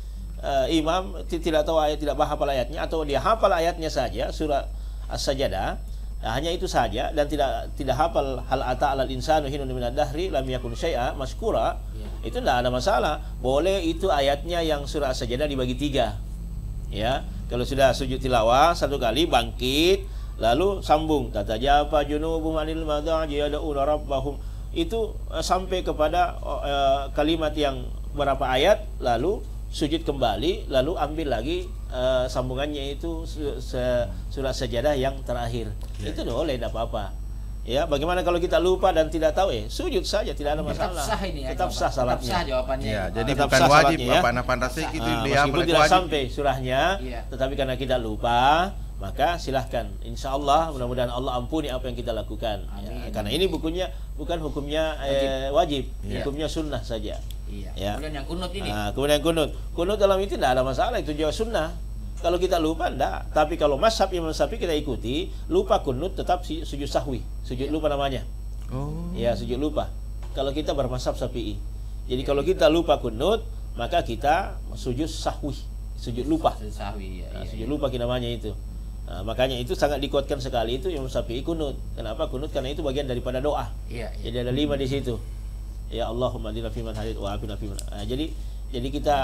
Imam tidak tahu ayat, tidak hafal ayatnya, atau dia hafal ayatnya saja surah As-Sajadah, hanya itu saja, dan tidak hafal hal ata alal insanu hinun minad dahri lam yakun syai'a maskura. Itu tidak ada masalah. Boleh itu ayatnya yang surah As-Sajadah dibagi 3. Ya. Kalau sudah sujud tilawah 1 kali bangkit, lalu sambung tatajafa junubuhum anil madaji yad'una rabbahum, itu sampai kepada kalimat yang berapa ayat, lalu sujud kembali, lalu ambil lagi sambungannya itu surah Sajadah yang terakhir. Itu boleh, tidak apa-apa. Ya, bagaimana kalau kita lupa dan tidak tahu, sujud saja, tidak ada masalah. Tetap sah ini ya. Tetap sah salatnya. Tetap sah jawabannya. Ya, jadi bukan wajib apa-apa itu dia meskipun tidak sampai surahnya, tetapi karena kita lupa, maka silahkan. Insya Allah, mudah-mudahan Allah ampuni apa yang kita lakukan. Ya, karena ini bukan hukumnya wajib, hukumnya sunnah saja. Kemudian yang kunut ini. Kemudian kunut dalam itu tidak ada masalah, itu juga sunnah. Kalau kita lupa enggak, tapi kalau mazhab Imam Syafi'i kita ikuti, lupa kunut tetap sujud sahwi, sujud lupa namanya. Oh. Ya, sujud lupa. Kalau kita bermazhab Syafi'i. Jadi kalau kita lupa kunut, maka kita sujud sahwi, sujud lupa. Sujud sahwi, ya, sujud lupa namanya itu. Nah, makanya itu sangat dikuatkan sekali itu Imam Syafi'i kunut. Kenapa kunut? Karena itu bagian daripada doa. Iya. Jadi ada 5 di situ. Ya Allahumma adina fiman hadid wa afina fiman. Nah, jadi kita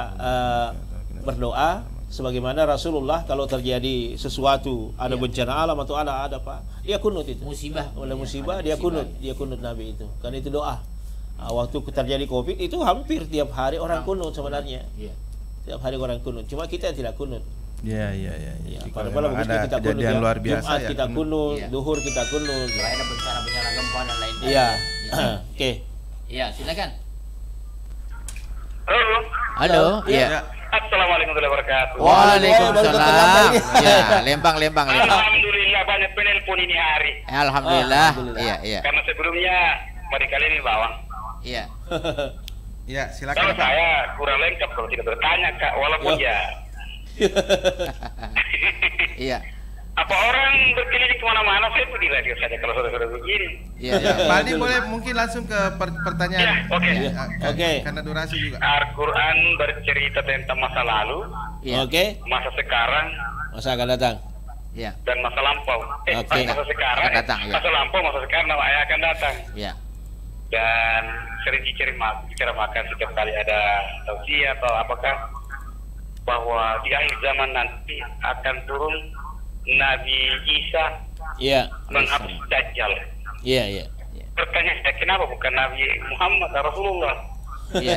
berdoa sebagaimana Rasulullah kalau terjadi sesuatu, ada bencana alam atau ada apa, dia kunut itu. Musibah. Oleh musibah dia kunut Nabi itu. Karena itu doa. Waktu terjadi Covid itu hampir tiap hari orang kunut sebenarnya. Iya. Tiap hari orang kunut. Cuma kita yang tidak kunut. Iya. Padahal begitu kita kunut ya. Luar biasa Jumat ya, kita kunut, duhur kita kunut. Ada bencana gempa dan lain-lain. Iya. Oke. Iya, silakan. Halo. Iya. Assalamualaikum warahmatullahi wabarakatuh. Waalaikumsalam. Ya, lempang. Alhamdulillah banyak penelpon ini hari. Alhamdulillah. Iya. Karena sebelumnya pada kali ini bawang. Iya. Ya, silakan. Kalau saya kurang lengkap kalau tidak bertanya Kak, walaupun ya. Iya. Apa orang berkeliling kemana-mana saya pergi radio saja kalau sudah begini. Iya. Pak Aldi boleh mungkin langsung ke pertanyaan. Ya, oke. Karena durasi juga. Al-Quran bercerita tentang masa lalu, Oke. masa sekarang, Masa akan datang. Iya. dan masa lampau. Masa sekarang, akan datang, ya. masa lampau, masa sekarang, yang akan datang. Iya. Dan sering diceritakan setiap kali ada tausiah atau apakah bahwa di akhir zaman nanti akan turun Nabi Isa menghapus Dajjal. Iya. Pertanyaan saya, kenapa bukan Nabi Muhammad Rasulullah? Iya.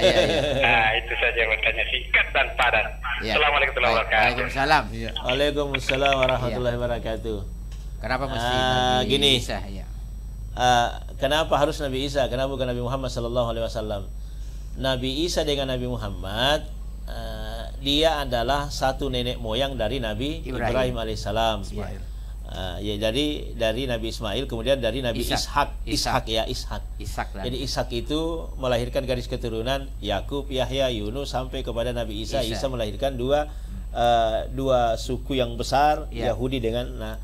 Nah, itu saja bertanya singkat dan padat. Ya. Assalamualaikum warahmatullahi wabarakatuh. Waalaikumsalam. Waalaikumsalam warahmatullahi wabarakatuh. Kenapa mesti Nabi gini. Isa? Ya. Kenapa harus Nabi Isa? Kenapa bukan Nabi Muhammad sallallahu alaihi wasallam? Nabi Isa dengan Nabi Muhammad dia adalah satu nenek moyang dari Nabi Ibrahim alaihissalam. Ya, dari Nabi Ismail kemudian dari Nabi Ishak. Jadi Ishak itu melahirkan garis keturunan Yakub, Yahya, Yunus sampai kepada Nabi Isa. Isa melahirkan dua suku yang besar, Yahudi dengan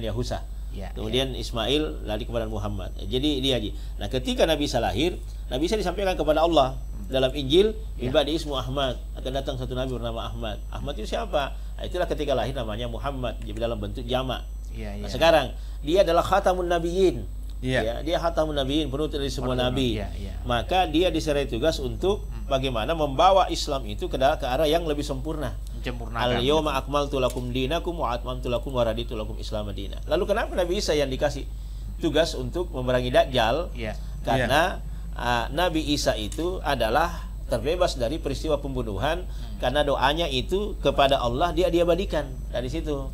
Yahusa. Kemudian Ismail lari kepada Muhammad. Jadi dia. Nah, ketika Nabi Isa lahir, Nabi Isa disampaikan kepada Allah dalam Injil, "Ibadi ismu Ahmad." Akan datang satu nabi bernama Ahmad. Ahmad itu siapa? Nah, itulah ketika lahir namanya Muhammad, jadi dalam bentuk jamak. Nah, sekarang dia adalah khatamun nabiyyin. Ya, dia khatamun nabiyyin, penutup dari semua nabi. Maka dia diserai tugas untuk bagaimana membawa Islam itu ke arah yang lebih sempurna. Al-yawma akmaltu lakum dinakum wa atmamtu lakum wa raditu lakum Islam madinah. Lalu kenapa Nabi Isa yang dikasih tugas untuk memerangi Dajjal? Karena Nabi Isa itu adalah terbebas dari peristiwa pembunuhan karena doanya itu kepada Allah dia diabadikan dari situ.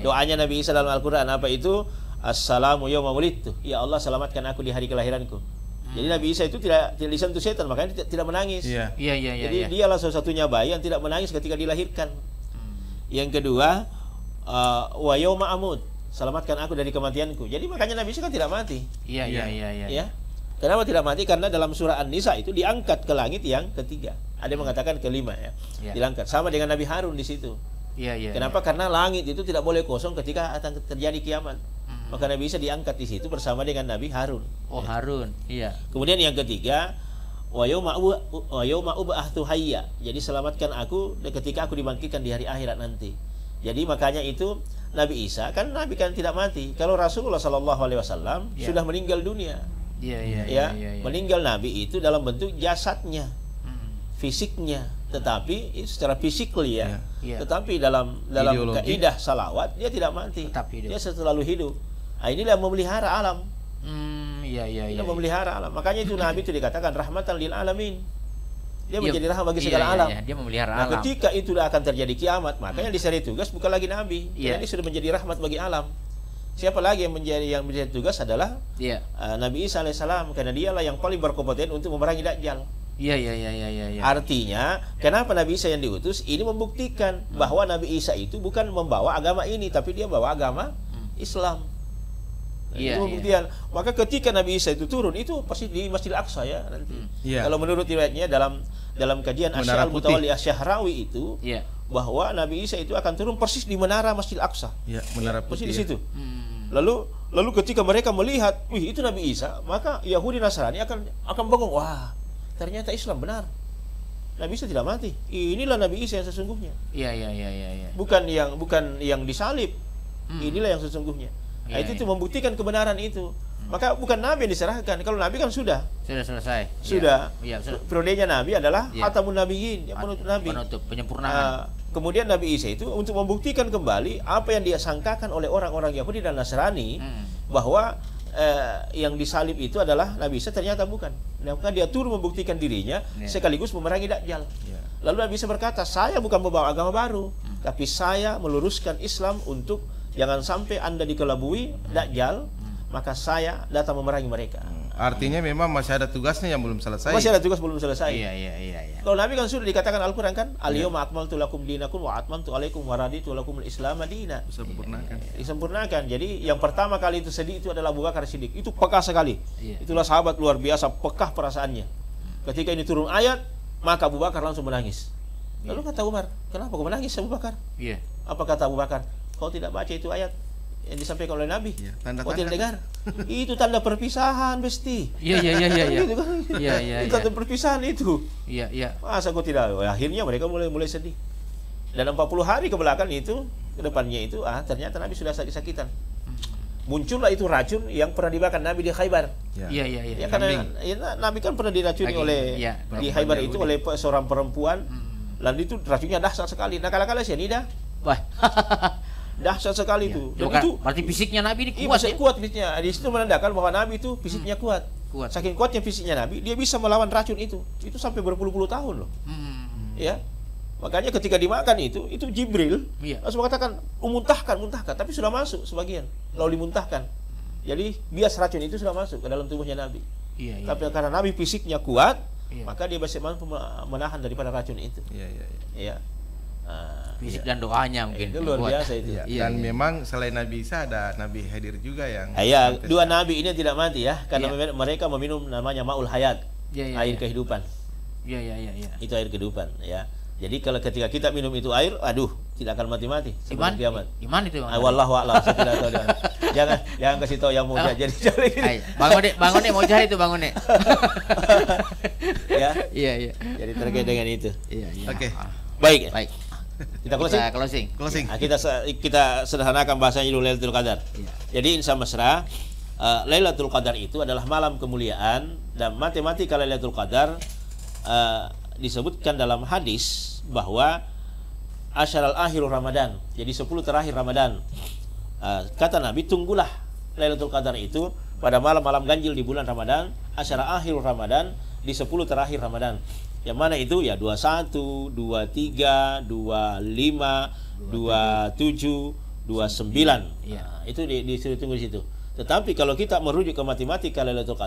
Doanya Nabi Isa dalam Al-Qur'an apa itu? Assalamu yawma wulidtu. Ya Allah selamatkan aku di hari kelahiranku. Jadi Nabi Isa itu tidak disentuh setan, makanya tidak menangis. Jadi dialah salah satunya bayi yang tidak menangis ketika dilahirkan. Yang kedua, wa yawma amut. Selamatkan aku dari kematianku. Jadi makanya Nabi Isa kan tidak mati. Ya. Kenapa tidak mati? Karena dalam surah An-Nisa itu diangkat ke langit yang ketiga. Ada yang mengatakan kelima ya. Diangkat sama dengan Nabi Harun di situ. Kenapa? Karena langit itu tidak boleh kosong ketika akan terjadi kiamat. Maka Nabi Isa diangkat di situ bersama dengan Nabi Harun. Harun. Iya. Kemudian yang ketiga, wa yauma ub'atsu hayya. Jadi selamatkan aku ketika aku dibangkitkan di hari akhirat nanti. Jadi makanya itu Nabi Isa kan Nabi kan tidak mati. Kalau Rasulullah sallallahu alaihi wasallam sudah meninggal dunia. Meninggal Nabi itu dalam bentuk jasadnya, fisiknya, tetapi secara fisikly tetapi dalam kaidah salawat dia tidak mati, dia selalu hidup. Nah, inilah memelihara alam. Dia memelihara alam. Makanya itu Nabi itu dikatakan rahmatan lil alamin. Dia menjadi rahmat bagi segala alam. Dia memelihara alam. Ketika itu akan terjadi kiamat, makanya diseri tugas bukan lagi Nabi. Dia sudah menjadi rahmat bagi alam. Siapa lagi yang menjadi tugas adalah Nabi Isa alaihissalam, karena dialah yang paling berkompeten untuk memerangi Dajjal. Artinya, kenapa Nabi Isa yang diutus? Ini membuktikan bahwa Nabi Isa itu bukan membawa agama ini, tapi dia bawa agama Islam. Itu pembuktian. Maka ketika Nabi Isa itu turun, itu pasti di Masjidil Aqsa ya nanti. Kalau menurut riwayatnya dalam kajian Asy'al Mutawalli Asy-Syahrawi itu, bahwa Nabi Isa itu akan turun persis di menara Masjid Aqsa. Ya, menara putih. Persis di situ. Lalu ketika mereka melihat, wih itu Nabi Isa, maka Yahudi Nasrani akan bengong, wah ternyata Islam benar. Nabi Isa tidak mati. Inilah Nabi Isa yang sesungguhnya. Iya. Bukan yang disalib. Inilah yang sesungguhnya. Nah, itu membuktikan kebenaran itu. Maka bukan Nabi yang diserahkan. Kalau Nabi kan sudah selesai. Sudah. Iya, periodenya Nabi adalah Khatamun Nabiyyin, yang penutup Nabi. Penutup, penyempurnaan. Kemudian Nabi Isa itu untuk membuktikan kembali apa yang dia sangkakan oleh orang-orang Yahudi dan Nasrani, bahwa yang disalib itu adalah Nabi Isa, ternyata bukan. Maka dia turun membuktikan dirinya sekaligus memerangi Dajjal. Lalu Nabi Isa berkata, saya bukan membawa agama baru, tapi saya meluruskan Islam untuk jangan sampai Anda dikelabui Dajjal, maka saya datang memerangi mereka. Artinya memang masih ada tugasnya yang belum selesai. Masih ada tugas belum selesai. Iya. Kalau Nabi kan sudah dikatakan Al-Quran kan, al-yawma akmaltu lakum dinakum wa atmamtu alaikum wa raditu lakumul Islam madina. Disempurnakan. Jadi yang pertama kali itu sedih itu adalah Abu Bakar Siddiq. Itu pekah sekali. Itulah sahabat luar biasa, pekah perasaannya. Ketika ini turun ayat, maka Abu Bakar langsung menangis. Lalu kata Umar, kenapa kau menangis Abu Bakar? Apa kata Abu Bakar? Kau tidak baca itu ayat yang disampaikan oleh Nabi? Kau tidak dengar? Itu tanda perpisahan, Besti. Iya. Gitu kan? Itu tanda perpisahan itu. Iya. Masa kau tidak? Akhirnya mereka mulai sedih. Dan 40 hari ke belakang itu, ke depannya itu, ternyata Nabi sudah sakit-sakitan. Muncullah itu racun yang pernah dimakan Nabi di Khaybar. Iya. Ya, karena Nabi kan pernah diracuni di Khaybar itu oleh seorang perempuan. Lalu itu racunnya dahsyat sekali. Nah, kala-kala cyanida. Wah. Dahsyat sekali itu. Dan itu berarti fisiknya Nabi ini kuat. Kuat fisiknya. Di situ menandakan bahwa Nabi itu fisiknya kuat. Saking kuatnya fisiknya Nabi, dia bisa melawan racun itu. Itu sampai berpuluh-puluh tahun loh. Ya. Makanya ketika dimakan itu Jibril langsung mengatakan, muntahkan, tapi sudah masuk sebagian. Lalu dimuntahkan. Jadi bias racun itu sudah masuk ke dalam tubuhnya Nabi. Tapi karena Nabi fisiknya kuat, maka dia masih mampu menahan daripada racun itu. Iya. Fisik dan doanya mungkin. Itu luar biasa itu. Dan memang selain Nabi Isa ada Nabi Khidir juga yang. Dua Nabi ini tidak mati ya, karena mereka meminum namanya Ma'ul Hayat, air kehidupan. Iya. Itu air kehidupan ya. Jadi kalau ketika kita minum itu air, tidak akan mati-mati sebelum kiamat. Iman itu. Wallahu a'lam. Jangan kasih tahu yang mau jadi. Bang One mau cari itu Bang One. Ya. Iya. Jadi terkait dengan itu. Iya. Oke. Baik. Kita closing. Nah, kita sederhanakan bahasanya dulu Lailatul Qadar. Jadi insya mesra, Lailatul Qadar itu adalah malam kemuliaan, dan matematika Lailatul Qadar disebutkan dalam hadis bahwa asyaral akhirul Ramadan. Jadi 10 terakhir Ramadan. Kata Nabi, tunggulah Lailatul Qadar itu pada malam-malam ganjil di bulan Ramadan, asyara akhirul Ramadan di 10 terakhir Ramadan. Yang mana itu ya 21, 23, 25, 27, 29. Itu disuruh tunggu di situ. Tetapi kalau kita merujuk ke matematika Lailatul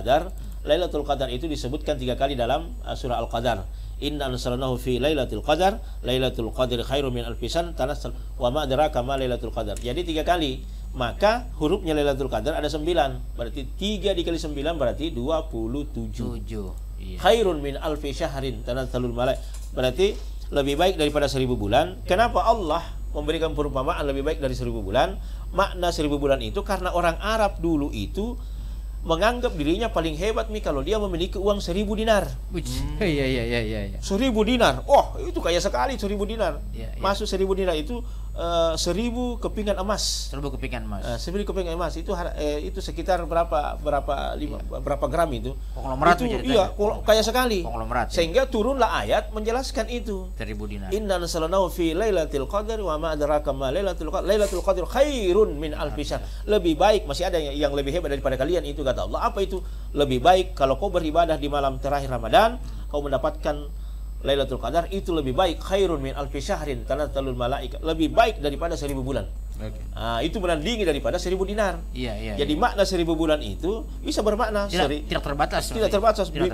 Qadar itu disebutkan 3 kali dalam surah Al-Qadar. Inna anzalnahu fi Lailatul Qadar, Lailatul Qadri khairum min alfi shahr, tanazzal wa ma adraka ma Lailatul Qadar. Jadi 3 kali. Maka hurufnya Lailatul Qadar ada 9. Berarti 3 dikali 9 berarti 27. Khairun min alfi syahrin tanazzalul malaik. Berarti lebih baik daripada 1000 bulan. Kenapa Allah memberikan perumpamaan lebih baik dari 1000 bulan? Makna 1000 bulan itu karena orang Arab dulu itu menganggap dirinya paling hebat kalau dia memiliki uang 1000 dinar. Iya. 1000 dinar. Oh, itu kaya sekali 1000 dinar. Masuk 1000 dinar itu 1000 kepingan emas. 1000 kepingan emas. 1000 kepingan emas itu sekitar berapa gram itu? Konglomerat itu. Iya, kaya sekali. Konglomerat. Sehingga turunlah ayat menjelaskan itu. 1000 dinar. Inna anzalnahu fi Lailatul Qadar wa ma adraka ma Lailatul Qadar. Lailatul Qadar khairun min alfi syahr. Lebih baik, masih ada yang lebih hebat daripada kalian itu kata Allah. Apa itu? Lebih baik kalau kau beribadah di malam terakhir Ramadan, kau mendapatkan Lailatul Qadar, itu lebih baik, khairun min alfi syahrin tanazzalul malaika, lebih baik daripada 1000 bulan. Itu menandingi daripada 1000 dinar. Jadi makna 1000 bulan itu bisa bermakna tidak terbatas.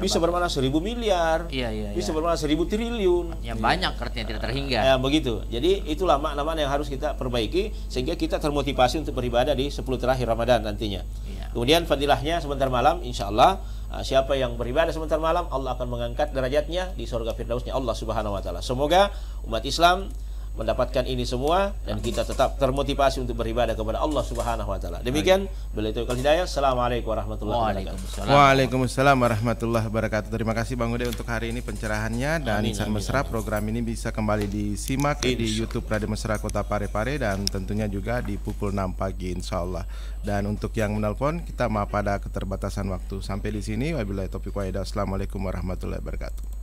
Bisa bermakna 1000 miliar. Bisa bermakna 1000 triliun. Yang banyak artinya tidak terhingga. Ya, begitu. Jadi itulah makna-makna yang harus kita perbaiki sehingga kita termotivasi untuk beribadah di 10 terakhir Ramadan nantinya. Kemudian fadilahnya sebentar malam insyaallah, siapa yang beribadah sebentar malam, Allah akan mengangkat derajatnya di surga firdausnya Allah Subhanahu wa taala. Semoga umat Islam mendapatkan ini semua dan kita tetap termotivasi untuk beribadah kepada Allah Subhanahu wa taala. Demikian beliau itu hidayah. Assalamualaikum warahmatullahi wabarakatuh. Waalaikumsalam warahmatullahi wabarakatuh. Terima kasih Bang Ude untuk hari ini pencerahannya, dan Insan Mesra program ini bisa kembali disimak di YouTube Radio Mesra Kota Parepare dan tentunya juga di pukul 6 pagi insyaallah. Dan untuk yang menelpon, kita maaf pada keterbatasan waktu. Sampai di sini, wabillahi taufiq wa hidayah. Assalamualaikum warahmatullahi wabarakatuh.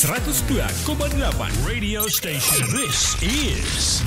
102,8 Radio Station. This is